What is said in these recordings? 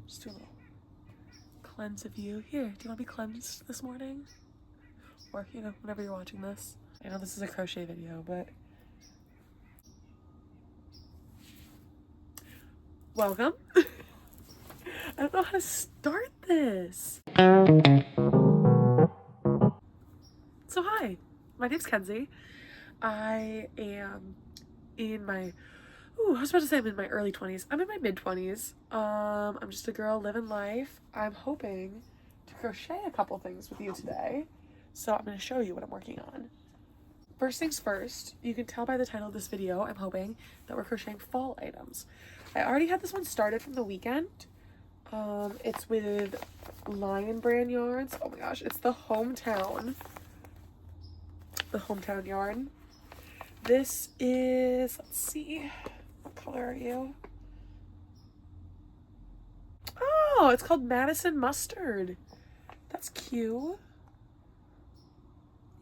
Just do a little cleanse of you. Here, do you want to be cleansed this morning? Or, you know, whenever you're watching this. I know this is a crochet video, but welcome. I don't know how to start this. So hi, my name's Kenzie. I am in my, I was about to say I'm in my early 20s. I'm in my mid 20s. I'm just a girl living life. I'm hoping to crochet a couple things with you today. So I'm going to show you what I'm working on. First things first, you can tell by the title of this video, I'm hoping that we're crocheting fall items. I already had this one started from the weekend. It's with Lion brand yarns. Oh my gosh, it's the hometown yarn. This is, let's see, what color are you? Oh, it's called Madison Mustard. That's cute.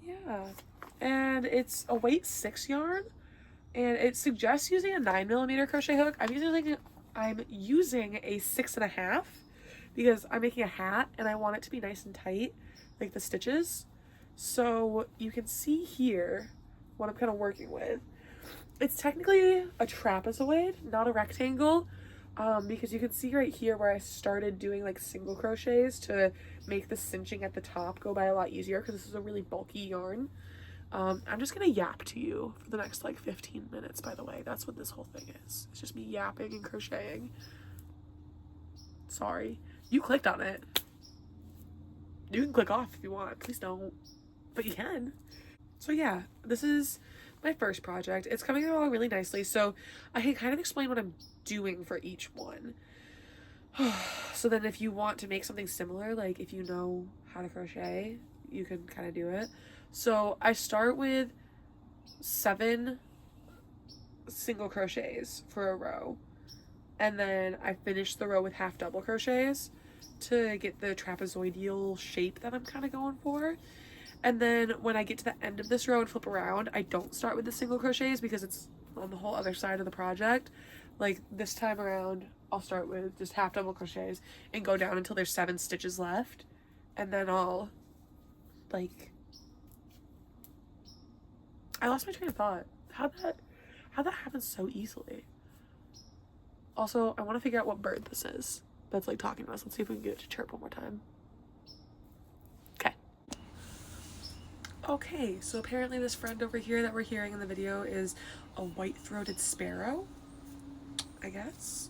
Yeah. And it's a weight 6 yarn, and it suggests using a 9mm crochet hook. I'm using a 6.5 because I'm making a hat and I want it to be nice and tight, like the stitches. So you can see here what I'm kind of working with. It's technically a trapezoid, not a rectangle, because you can see right here where I started doing like single crochets to make the cinching at the top go by a lot easier because this is a really bulky yarn. I'm just gonna yap to you for the next like 15 minutes, by the way. That's what this whole thing is. It's just me yapping and crocheting. Sorry. You clicked on it. You can click off if you want. Please don't. But you can. So yeah, this is my first project. It's coming along really nicely, so I can kind of explain what I'm doing for each one. So then if you want to make something similar, like if you know how to crochet, you can kind of do it. So I start with 7 single crochets for a row, and then I finish the row with half double crochets to get the trapezoidal shape that I'm kind of going for. And then when I get to the end of this row and flip around, I don't start with the single crochets because it's on the whole other side of the project. Like this time around, I'll start with just half double crochets and go down until there's 7 stitches left, and then I'll like, I lost my train of thought. How'd that happen so easily? Also, I want to figure out what bird this is that's like talking to us. Let's see if we can get it to chirp one more time. Okay, so apparently this friend over here that we're hearing in the video is a white-throated sparrow, I guess,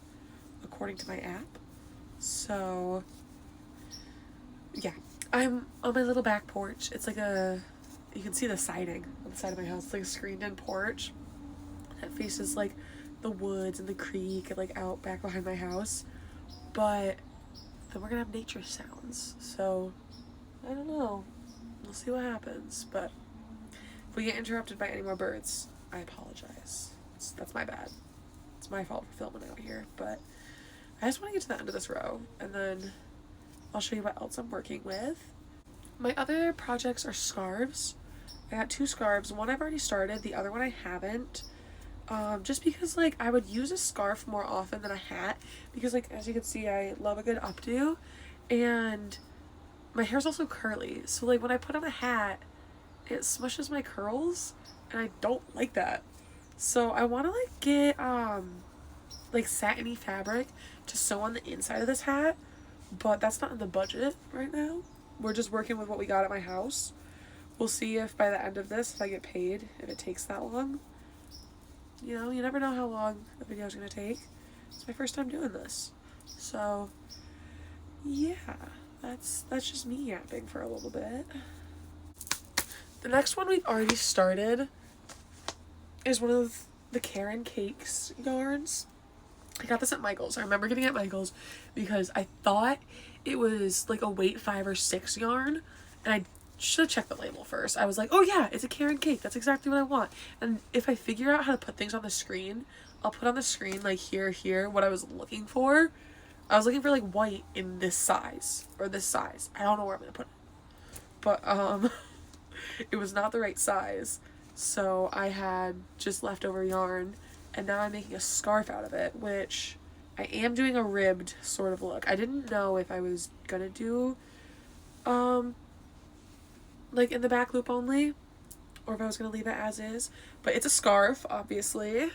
according to my app. So, yeah, I'm on my little back porch. It's like you can see the siding on the side of my house. It's like a screened-in porch that faces like the woods and the creek and like out back behind my house. But then we're gonna have nature sounds, so I don't know. We'll see what happens, but if we get interrupted by any more birds, I apologize. That's my bad. It's my fault for filming out here, but I just want to get to the end of this row, and then I'll show you what else I'm working with. My other projects are scarves. I got 2 scarves. One I've already started, the other one I haven't. Just because like I would use a scarf more often than a hat, because like as you can see, I love a good updo, and my hair's also curly, so like when I put on a hat, it smushes my curls, and I don't like that. So I want to like get like satiny fabric to sew on the inside of this hat, but that's not in the budget right now. We're just working with what we got at my house. We'll see if by the end of this, if I get paid, if it takes that long. You know, you never know how long a video is gonna take. It's my first time doing this, so yeah. That's just me yapping for a little bit. The next one we've already started is one of the Karen Cakes yarns. I got this at Michael's. I remember getting it at Michael's because I thought it was like a weight 5 or 6 yarn, and I should have checked the label first. I was like, oh yeah, it's a Karen Cake. That's exactly what I want. And if I figure out how to put things on the screen, I'll put on the screen like here, what I was looking for. I was looking for like white in this size or this size. I don't know where I'm gonna put it, but it was not the right size. So I had just leftover yarn, and now I'm making a scarf out of it, which I am doing a ribbed sort of look. I didn't know if I was gonna do like in the back loop only, or if I was gonna leave it as is, but it's a scarf, obviously.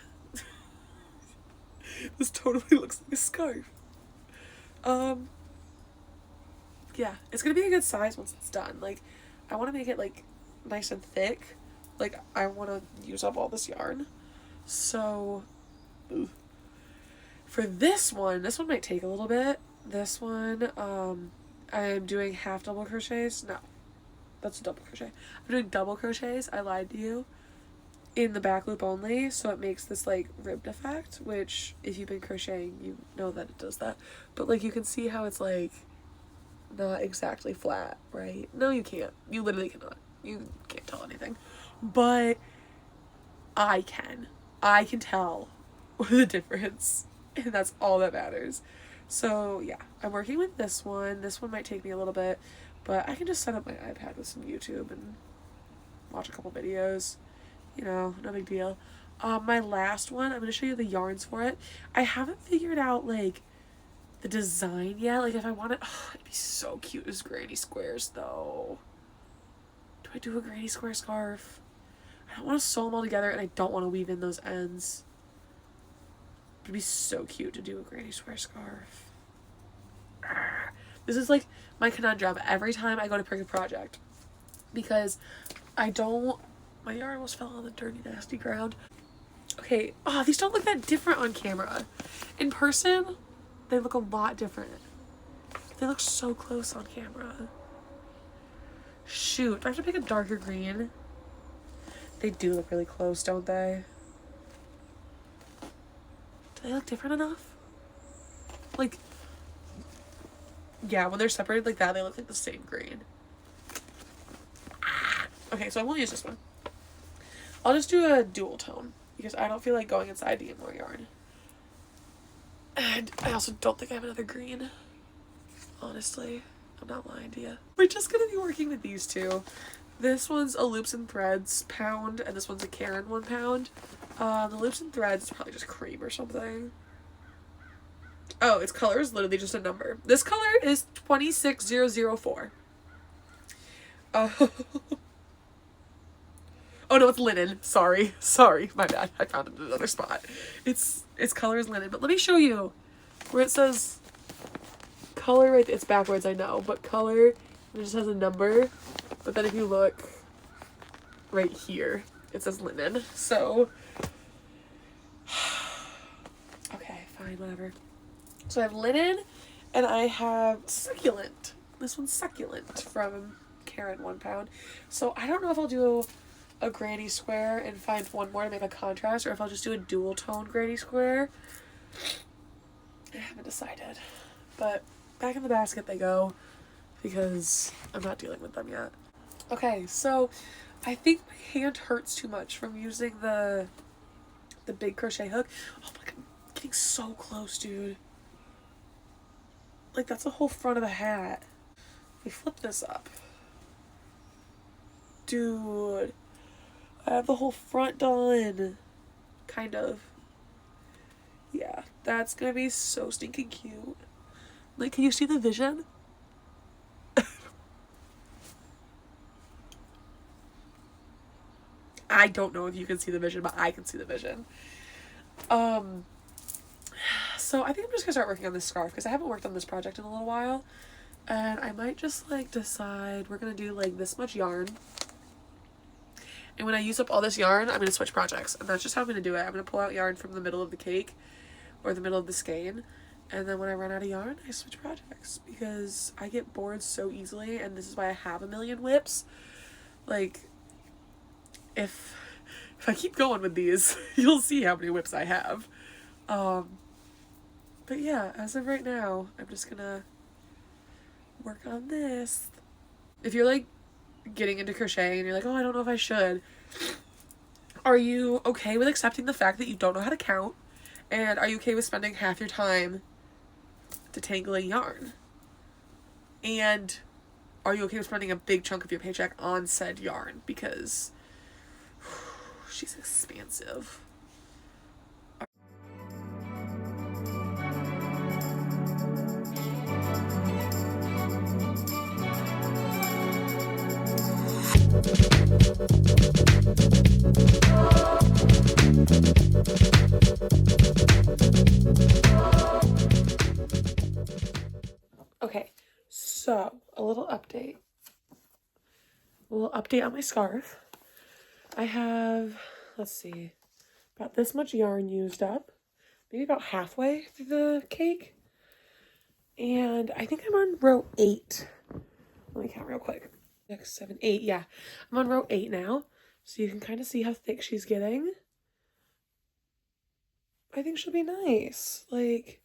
This totally looks like a scarf. Yeah, it's gonna be a good size once it's done. Like, I want to make it like nice and thick. Like, I want to use up all this yarn. So, for this one might take a little bit. This one, I'm doing half double crochets. No, that's a double crochet. I'm doing double crochets. I lied to you. In the back loop only, so it makes this like ribbed effect, which if you've been crocheting, you know that it does that. But like, you can see how it's like not exactly flat, right? No, you can't. You literally cannot. You can't tell anything. But I can tell the difference, and that's all that matters. So yeah, I'm working with this one. This one might take me a little bit, but I can just set up my iPad with some YouTube and watch a couple videos. You know, no big deal. My last one, I'm going to show you the yarns for it. I haven't figured out, like, the design yet. Like, if I want it, it'd be so cute as granny squares, though. Do I do a granny square scarf? I don't want to sew them all together, and I don't want to weave in those ends. It'd be so cute to do a granny square scarf. This is, like, my conundrum every time I go to pick a project. Because I don't... My yarn almost fell on the dirty, nasty ground. Okay, these don't look that different on camera. In person, they look a lot different. They look so close on camera. Shoot, do I have to pick a darker green? They do look really close, don't they? Do they look different enough? Like, yeah, when they're separated like that, they look like the same green. Okay, so I won't use this one. I'll just do a dual tone because I don't feel like going inside to get more yarn. And I also don't think I have another green. Honestly, I'm not lying to you. We're just gonna be working with these two. This one's a loops and threads pound, and this one's a Karen 1 pound. The loops and threads is probably just cream or something. Oh, its color is literally just a number. This color is 26004. Oh no, it's linen. Sorry, my bad. I found it in another spot. Its color is linen, but let me show you where it says color right there. It's backwards, I know, but color, it just has a number. But then if you look right here, it says linen. So, okay, fine, whatever. So I have linen, and I have succulent. This one's succulent from Karen 1 pound. So I don't know if I'll do a granny square and find one more to make a contrast, or if I'll just do a dual tone granny square. I haven't decided, but back in the basket they go because I'm not dealing with them yet. Okay, so I think my hand hurts too much from using the big crochet hook. Oh my god, I'm getting so close, dude. Like, that's the whole front of the hat. We flip this up, dude. I have the whole front done. Kind of. Yeah, that's gonna be so stinking cute. Like, can you see the vision? I don't know if you can see the vision, but I can see the vision. So I think I'm just gonna start working on this scarf because I haven't worked on this project in a little while. And I might just, like, decide we're gonna do, like, this much yarn. And when I use up all this yarn, I'm going to switch projects. And that's just how I'm going to do it. I'm going to pull out yarn from the middle of the cake or the middle of the skein. And then when I run out of yarn, I switch projects. Because I get bored so easily. And this is why I have a million whips. Like, if I keep going with these, you'll see how many whips I have. But yeah, as of right now, I'm just going to work on this. If you're, like, getting into crocheting and you're like, oh, I don't know if I should, are you okay with accepting the fact that you don't know how to count? And are you okay with spending half your time detangling yarn? And are you okay with spending a big chunk of your paycheck on said yarn? Because she's expansive. A little update on my scarf. I have, let's see, about this much yarn used up. Maybe about halfway through the cake. And I think I'm on row 8. Let me count real quick. 6, 7, 8. Yeah, I'm on row 8 now. So you can kind of see how thick she's getting. I think she'll be nice. Like,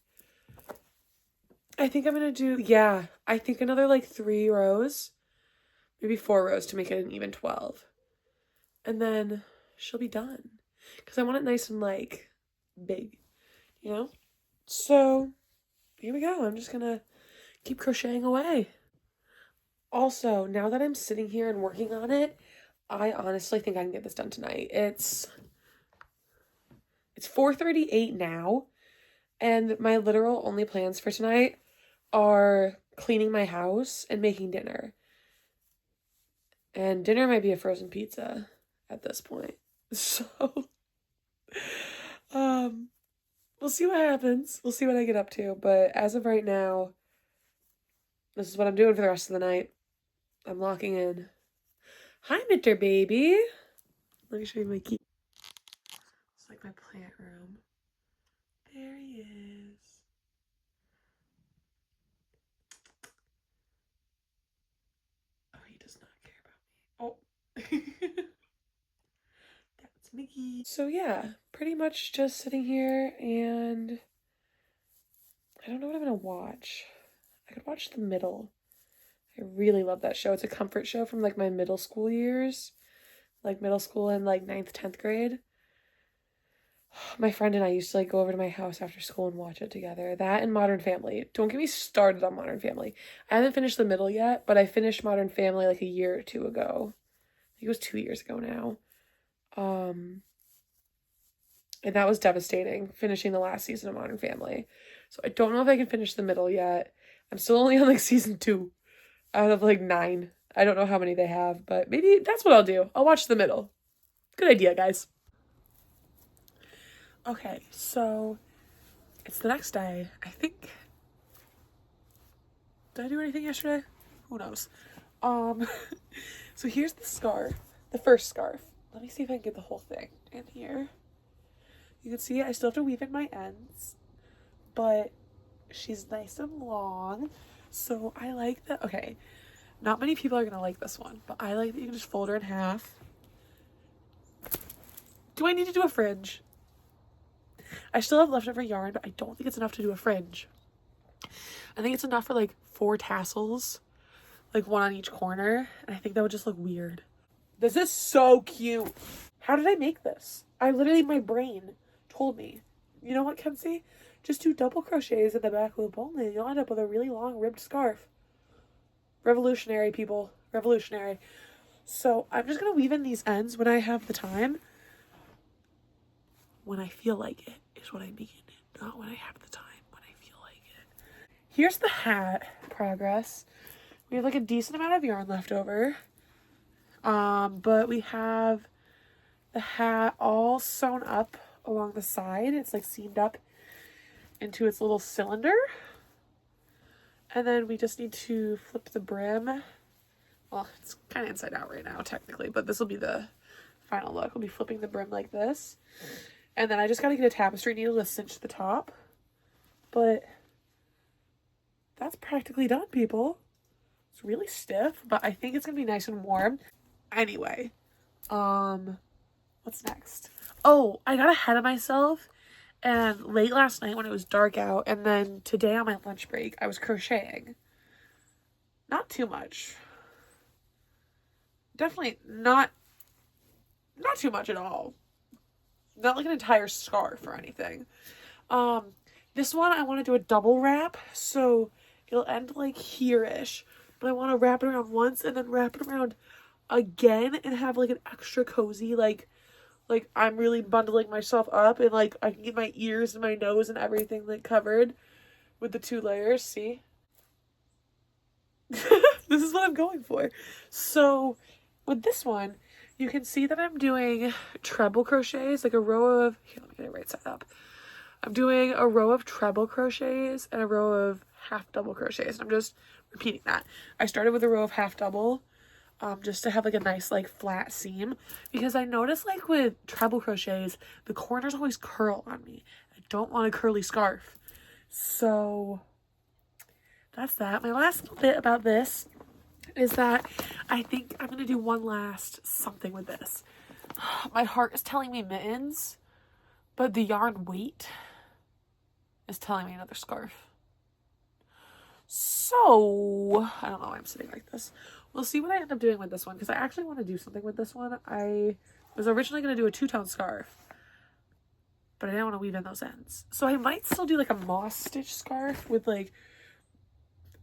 I think I'm going to do, yeah, I think another like 3 rows. Maybe 4 rows to make it an even 12. And then she'll be done. Because I want it nice and like big, you know? So here we go. I'm just going to keep crocheting away. Also, now that I'm sitting here and working on it, I honestly think I can get this done tonight. It's 4:38 now, and my literal only plans for tonight are cleaning my house and making dinner. And dinner might be a frozen pizza at this point. So, we'll see what happens. We'll see what I get up to. But as of right now, this is what I'm doing for the rest of the night. I'm locking in. Hi, Mitter baby. Let me show you my key. It's like my plant room. There he is. Oh, he does not care about me. Oh. That's Mickey. So yeah, pretty much just sitting here and I don't know what I'm gonna watch. I could watch The Middle. I really love that show. It's a comfort show from like my middle school years. Like middle school and like 9th, 10th grade. My friend and I used to like go over to my house after school and watch it together. That and Modern Family. Don't get me started on Modern Family. I haven't finished The Middle yet, but I finished Modern Family like a year or 2 ago. I think it was 2 years ago now. And that was devastating, finishing the last season of Modern Family. So I don't know if I can finish The Middle yet. I'm still only on like season 2 out of like 9. I don't know how many they have, but maybe that's what I'll do. I'll watch The Middle. Good idea, guys. Okay, so it's the next day. I think, did I do anything yesterday? Who knows? So here's the scarf, the first scarf. Let me see if I can get the whole thing in here. You can see I still have to weave in my ends, but she's nice and long. So I like that. Okay, not many people are gonna like this one, but I like that you can just fold her in half. Do I need to do a fringe? I still have leftover yarn, but I don't think it's enough to do a fringe. I think it's enough for like 4 tassels, like 1 on each corner, and I think that would just look weird. This is so cute. How did I make this? My brain told me, you know what, Kenzie? Just do double crochets in the back loop only, and you'll end up with a really long ribbed scarf. Revolutionary, people. Revolutionary. So I'm just going to weave in these ends when I have the time. When I feel like it is what I mean. Not when I have the time. When I feel like it. Here's the hat progress. We have like a decent amount of yarn left over. But we have the hat all sewn up along the side. It's like seamed up into its little cylinder. And then we just need to flip the brim. Well, it's kind of inside out right now, technically, but this will be the final look. We'll be flipping the brim like this. And then I just got to get a tapestry needle to cinch the top. But that's practically done, people. It's really stiff, but I think it's going to be nice and warm. Anyway, what's next? Oh, I got ahead of myself. And late last night when it was dark out, and then today on my lunch break, I was crocheting. Not too much. Definitely not too much at all. Not like an entire scarf or anything. This one I want to do a double wrap, so it'll end like here-ish. But I want to wrap it around once and then wrap it around again and have like an extra cozy, like I'm really bundling myself up and like I can get my ears and my nose and everything like covered with the 2 layers. See? This is what I'm going for. So with this one, you can see that I'm doing treble crochets, like a row of, here, let me get it right side up. I'm doing a row of treble crochets and a row of half double crochets. And I'm just repeating that. I started with a row of half double just to have like a nice like flat seam, because I notice like with treble crochets, the corners always curl on me. I don't want a curly scarf. So that's that. My last little bit about this is that I think I'm going to do one last something with this. My heart is telling me mittens, but the yarn weight is telling me another scarf. So, I don't know why I'm sitting like this. We'll see what I end up doing with this one, because I actually want to do something with this one. I was originally going to do a two-tone scarf, but I didn't want to weave in those ends. So I might still do like a moss stitch scarf with like,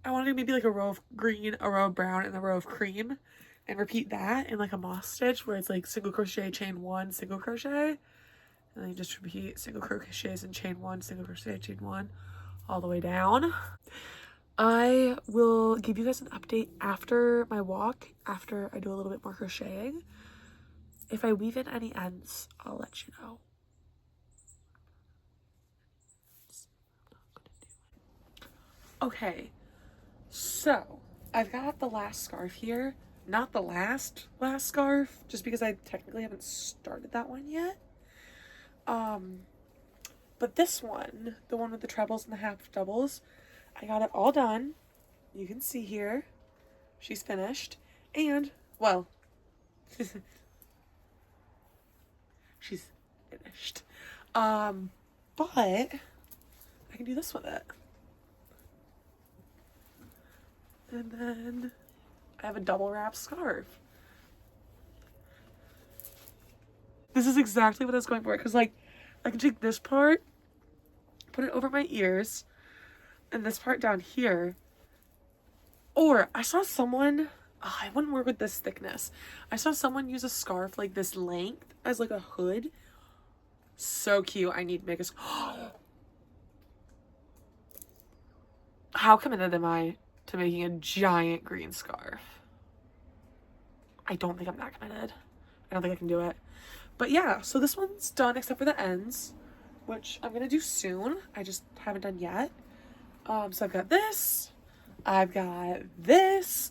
I want to do maybe like a row of green, a row of brown, and a row of cream, and repeat that in like a moss stitch where it's like single crochet, chain one, single crochet, and then you just repeat single crochets and chain one, single crochet, chain one, all the way down. I will give you guys an update after my walk, after I do a little bit more crocheting. If I weave in any ends, I'll let you know. Okay, so I've got the last scarf here. Not the last scarf, just because I technically haven't started that one yet. But this one, the one with the trebles and the half doubles, I got it all done. You can see here, she's finished. And, well, she's finished. But I can do this with it. And then I have a double wrap scarf. This is exactly what I was going for, because like I can take this part, put it over my ears, and this part down here. Or I saw someone, I wouldn't work with this thickness. I saw someone use a scarf like this length as like a hood. So cute. I need to make a How committed am I to making a giant green scarf? I don't think I'm that committed. I don't think I can do it. But yeah, so this one's done except for the ends, which I'm gonna do soon. I just haven't done yet. So I've got this, I've got this,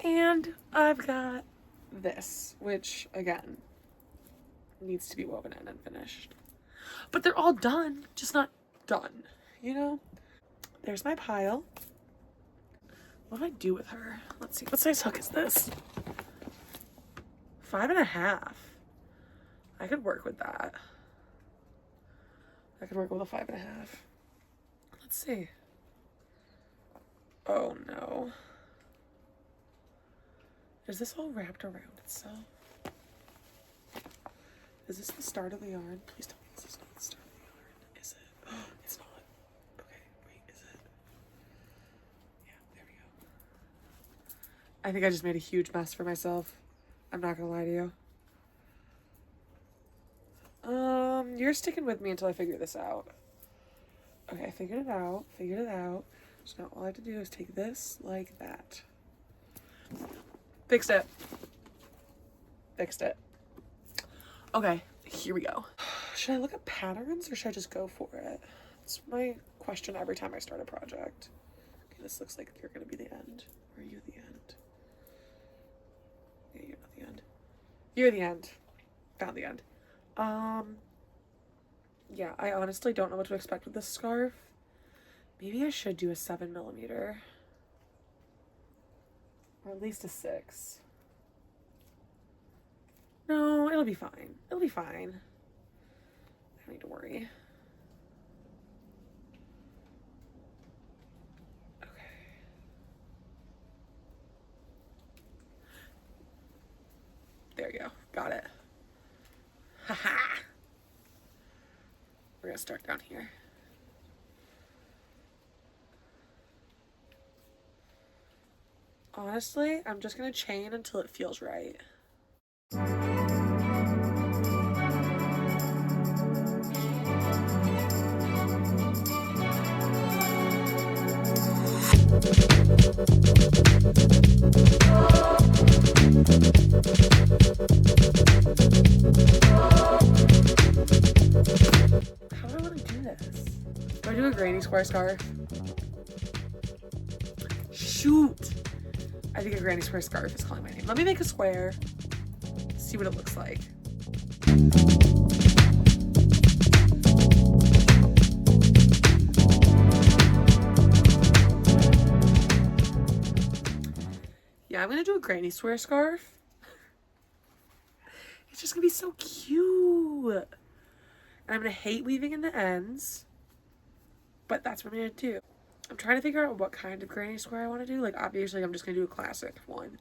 and I've got this, which again needs to be woven in and finished. But they're all done, just not done, you know? There's my pile. What do I do with her? Let's see, what size hook is this? 5.5. I could work with that. I could work with a 5.5. Let's see. Oh no. Is this all wrapped around itself? Is this the start of the yarn? Please tell me this is not the start of the yarn. Is it? Oh, it's not. Okay, wait, is it? Yeah, there we go. I think I just made a huge mess for myself. I'm not gonna lie to you. You're sticking with me until I figure this out. Okay, I figured it out. So now all I have to do is take this like that. Fixed it. Okay, here we go. Should I look at patterns or should I just go for it? It's my question every time I start a project. Okay, this looks like you're gonna be the end. Or are you the end? Yeah, you're not the end. You're the end. Found the end. Yeah, I honestly don't know what to expect with this scarf. Maybe I should do a 7mm. Or at least a 6. No, it'll be fine. It'll be fine. I don't need to worry. Okay. There you go. Got it. Haha. We're gonna start down here. Honestly, I'm just gonna chain until it feels right. How do I want to do this? Do I do a granny square scarf? Shoot! I think a granny square scarf is calling my name. Let me make a square, see what it looks like. Yeah, I'm gonna do a granny square scarf. It's just gonna be so cute. And I'm gonna hate weaving in the ends, but that's what I'm gonna do. I'm trying to figure out what kind of granny square I want to do. Like, obviously, I'm just gonna do a classic one,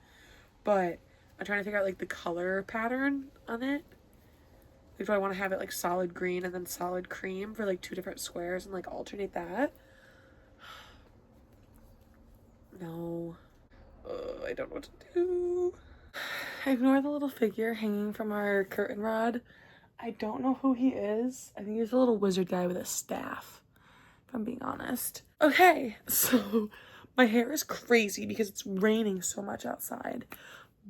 but I'm trying to figure out like the color pattern on it. Like, do I want to have it like solid green and then solid cream for like 2 different squares and like alternate that? No. I don't know what to do. Ignore the little figure hanging from our curtain rod. I don't know who he is. I think he's a little wizard guy with a staff, if I'm being honest. Okay, so my hair is crazy because it's raining so much outside,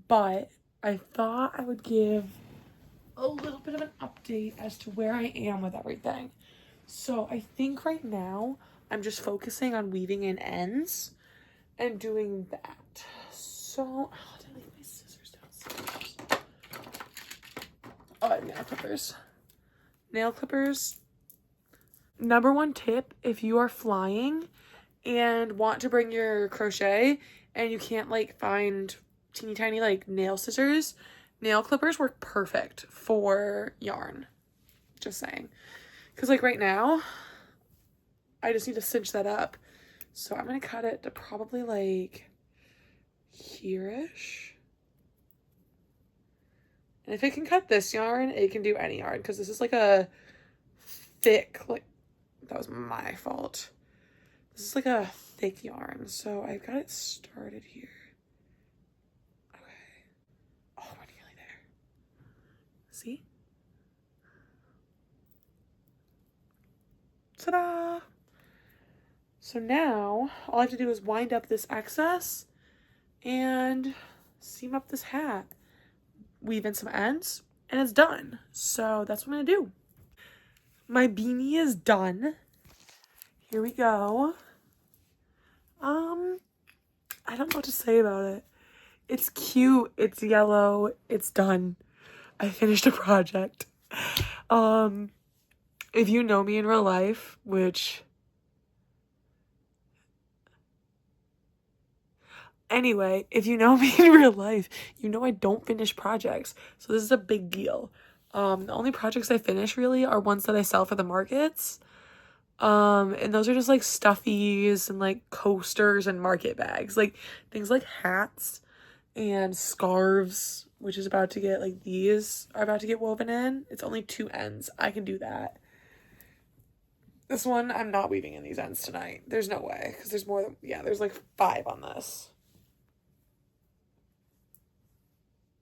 but I thought I would give a little bit of an update as to where I am with everything. So I think right now I'm just focusing on weaving in ends and doing that. So, oh, did I leave my scissors downstairs? Oh, nail clippers. Nail clippers. Number 1 tip, if you are flying and want to bring your crochet and you can't like find teeny tiny like nail scissors, nail clippers work perfect for yarn. Just saying. Because like right now, I just need to cinch that up. So I'm going to cut it to probably like here-ish. And if it can cut this yarn, it can do any yarn. Because this is like a thick, like, that was my fault. This is like a thick yarn. So I've got it started here. Okay. Oh, we're nearly there. See? Ta-da! So now all I have to do is wind up this excess and seam up this hat, weave in some ends, and it's done. So that's what I'm gonna do. My beanie is done. Here we go. I don't know what to say about it. It's cute, it's yellow, it's done. I finished a project. If you know me in real life, which anyway, if you know me in real life, you know I don't finish projects. So this is a big deal. The only projects I finish really are ones that I sell for the markets. And those are just like stuffies and like coasters and market bags. Like things like hats and scarves, which is about to get like these are about to get woven in. It's only 2 ends. I can do that. This one, I'm not weaving in these ends tonight. There's no way, because there's more than, yeah, there's like 5 on this.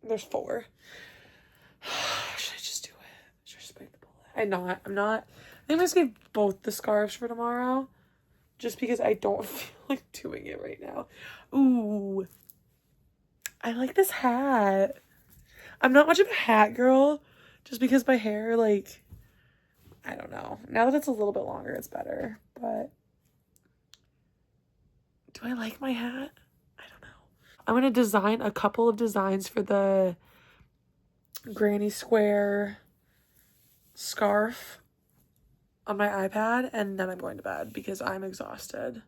There's 4. Should I just do it? Should I just bite the bullet? I'm not. I think I'm just gonna give both the scarves for tomorrow, just because I don't feel like doing it right now. Ooh, I like this hat. I'm not much of a hat girl, just because my hair, like, I don't know. Now that it's a little bit longer, it's better. But do I like my hat? I don't know. I'm going to design a couple of designs for the granny square scarf on my iPad, and then I'm going to bed because I'm exhausted.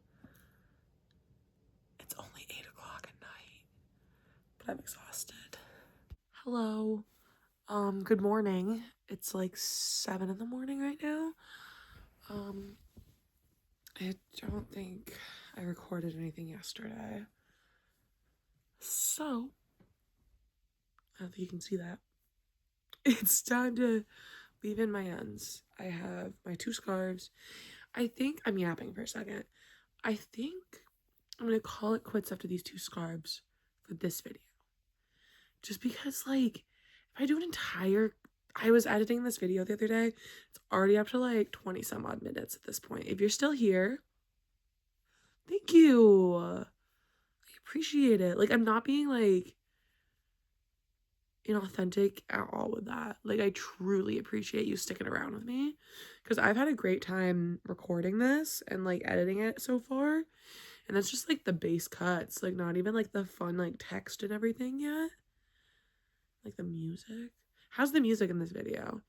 It's only 8 o'clock at night, but I'm exhausted. Hello. Good morning. It's like 7 in the morning right now. I don't think I recorded anything yesterday. So, I don't think you can see that. It's time to weave in my ends. I have my 2 scarves. I think, I'm yapping for a second. I think I'm going to call it quits after these 2 scarves for this video. Just because, like, if I do an entire, I was editing this video the other day. It's already up to like 20 some odd minutes at this point. If you're still here, thank you. I appreciate it. Like, I'm not being like inauthentic at all with that. Like, I truly appreciate you sticking around with me because I've had a great time recording this and like editing it so far. And that's just like the base cuts, like not even like the fun like text and everything yet. Like the music. How's the music in this video?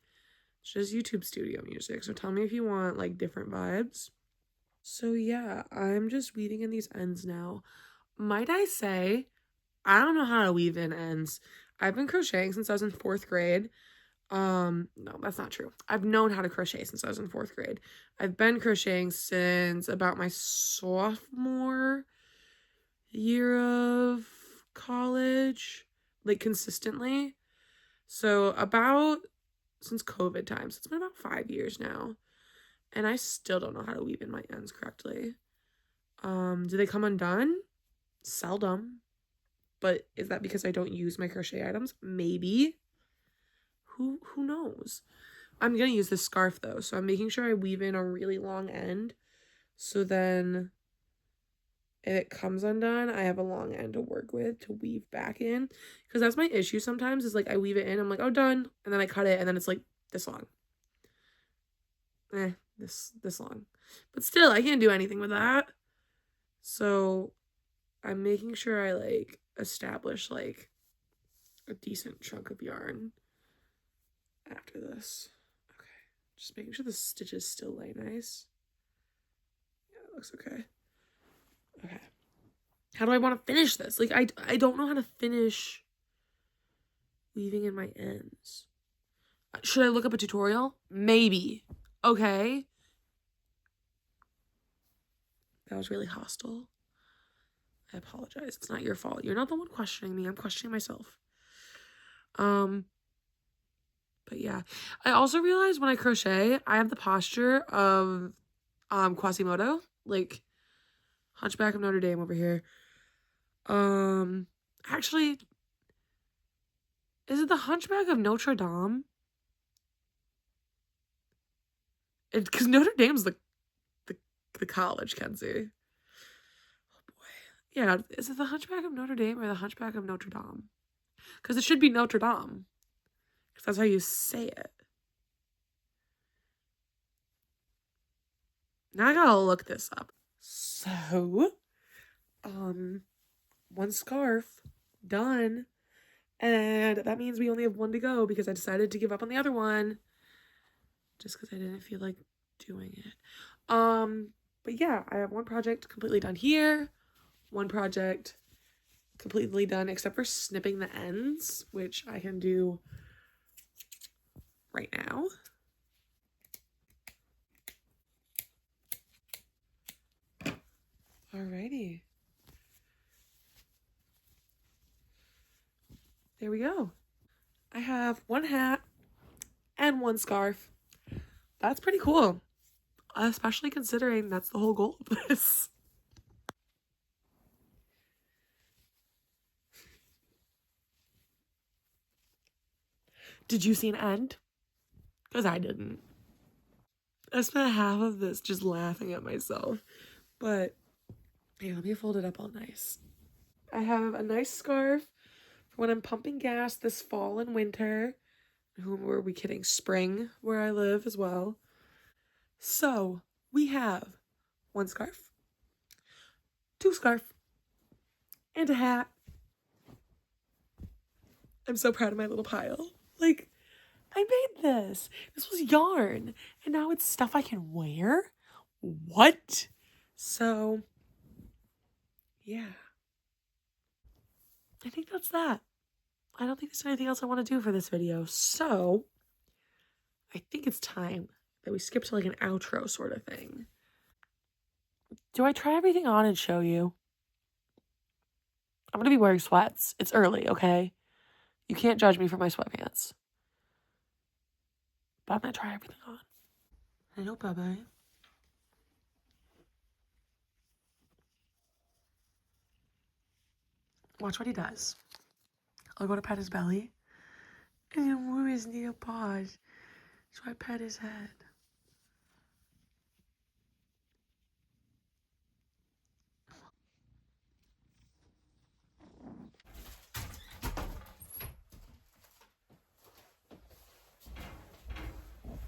It's just YouTube Studio music. So tell me if you want like different vibes. So yeah, I'm just weaving in these ends now. Might I say, I don't know how to weave in ends. I've been crocheting since I was in 4th grade. No, that's not true. I've known how to crochet since I was in 4th grade. I've been crocheting since about my sophomore year of college, like consistently. So about since COVID times. It's been about 5 years now. And I still don't know how to weave in my ends correctly. Do they come undone? Seldom. But is that because I don't use my crochet items? Maybe. Who knows? I'm gonna use this scarf though, so I'm making sure I weave in a really long end, so then if it comes undone, I have a long end to work with to weave back in. Because that's my issue sometimes, is like I weave it in, I'm like, oh, done, and then I cut it, and then it's like this long. This long. But still, I can't do anything with that. So I'm making sure I like establish like a decent chunk of yarn after this. Okay, just making sure the stitches still lay nice. Yeah, it looks okay. Okay, how do I want to finish this? Like I don't know how to finish weaving in my ends. Should I look up a tutorial? Maybe. Okay, that was really hostile. I apologize. It's not your fault. You're not the one questioning me. I'm questioning myself. But yeah, I also realized when I crochet, I have the posture of Quasimodo, like Hunchback of Notre Dame over here. Actually, is it the Hunchback of Notre Dame? Because Notre Dame's the college, Kenzie. Oh boy. Yeah, is it the Hunchback of Notre Dame or the Hunchback of Notre Dame? Because it should be Notre Dame. Because that's how you say it. Now I gotta look this up. So, one scarf done, and that means we only have one to go because I decided to give up on the other one just because I didn't feel like doing it. But yeah, I have one project completely done here, one project completely done except for snipping the ends, which I can do right now. Alrighty. There we go. I have one hat and one scarf. That's pretty cool, especially considering that's the whole goal of this. Did you see an end? Because I didn't. I spent half of this just laughing at myself. But here, let me fold it up all nice. I have a nice scarf for when I'm pumping gas this fall and winter. Who were we kidding? Spring, where I live as well. So we have one scarf, two scarf, and a hat. I'm so proud of my little pile. Like, I made this. This was yarn. And now it's stuff I can wear? What? So, yeah. I think that's that. I don't think there's anything else I want to do for this video. So, I think it's time that we skip to like an outro sort of thing. Do I try everything on and show you? I'm going to be wearing sweats. It's early, okay? You can't judge me for my sweatpants. But I'm going to try everything on. Hello, bye-bye. Watch what he does. I'll go to pet his belly. And then move his little paws. So I pet his head.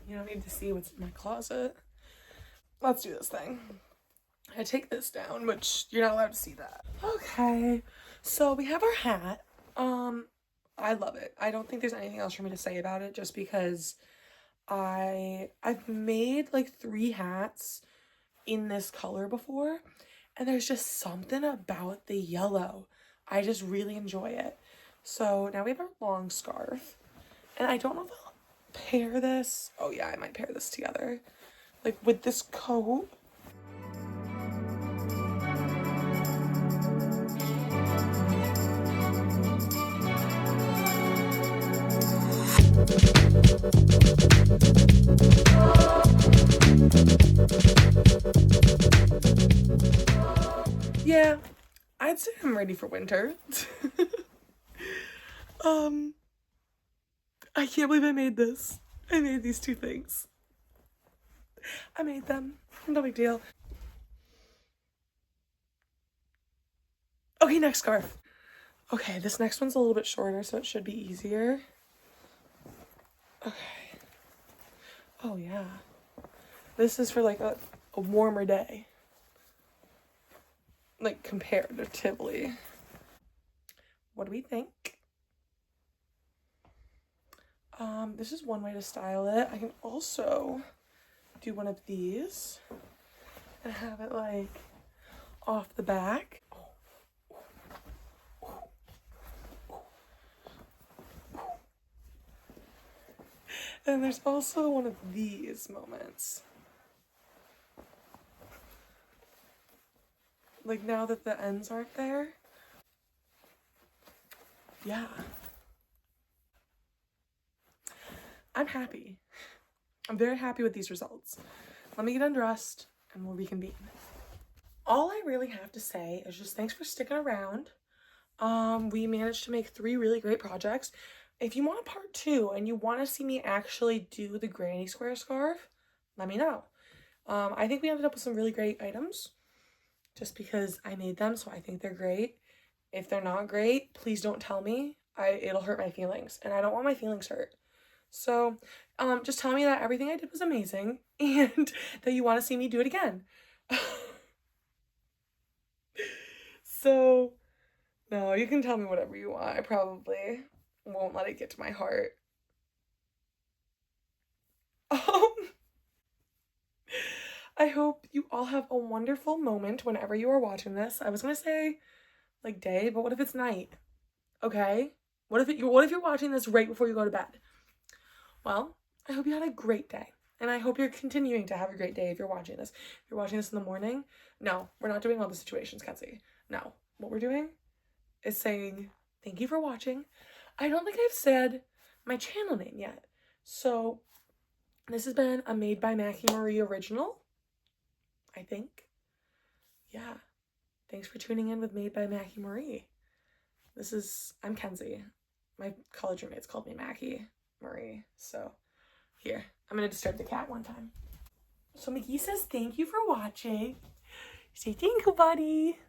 You don't need to see what's in my closet. Let's do this thing. I take this down, which you're not allowed to see that. Okay, so we have our hat. I love it. I don't think there's anything else for me to say about it, just because I've made like 3 hats in this color before, and there's just something about the yellow. I just really enjoy it. So now we have our long scarf, and I don't know if I'll pair this. Oh yeah, I might pair this together, like with this coat. Yeah, I'd say I'm ready for winter. I can't believe I made this. I made these 2 things. I made them. No big deal. Okay, next scarf. Okay, this next one's a little bit shorter, so it should be easier. Okay. Oh yeah. This is for like a warmer day. Like comparatively. What do we think? This is one way to style it. I can also do one of these and have it like off the back. And there's also one of these moments. Like now that the ends aren't there. Yeah. I'm happy. I'm very happy with these results. Let me get undressed and we'll reconvene. All I really have to say is just thanks for sticking around. We managed to make 3 really great projects. If you want a part 2 and you want to see me actually do the granny square scarf, let me know. I think we ended up with some really great items just because I made them, so I think they're great. If they're not great, please don't tell me. It'll hurt my feelings, and I don't want my feelings hurt. So, just tell me that everything I did was amazing and that you want to see me do it again. So, no, you can tell me whatever you want. I probably won't let it get to my heart. I hope you all have a wonderful moment whenever you are watching this. I was gonna say like day, but what if it's night? Okay? What if you're watching this right before you go to bed? Well, I hope you had a great day. And I hope you're continuing to have a great day if you're watching this. If you're watching this in the morning, no, we're not doing all the situations, Kenzie. No, what we're doing is saying thank you for watching. I don't think I've said my channel name yet. So this has been a Made by Mackie Marie original, I think. Yeah. Thanks for tuning in with Made by Mackie Marie. I'm Kenzie. My college roommates called me Mackie Marie. So here, I'm gonna disturb the cat one time. So Mickey says thank you for watching. Say thank you, buddy.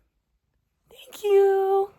Thank you.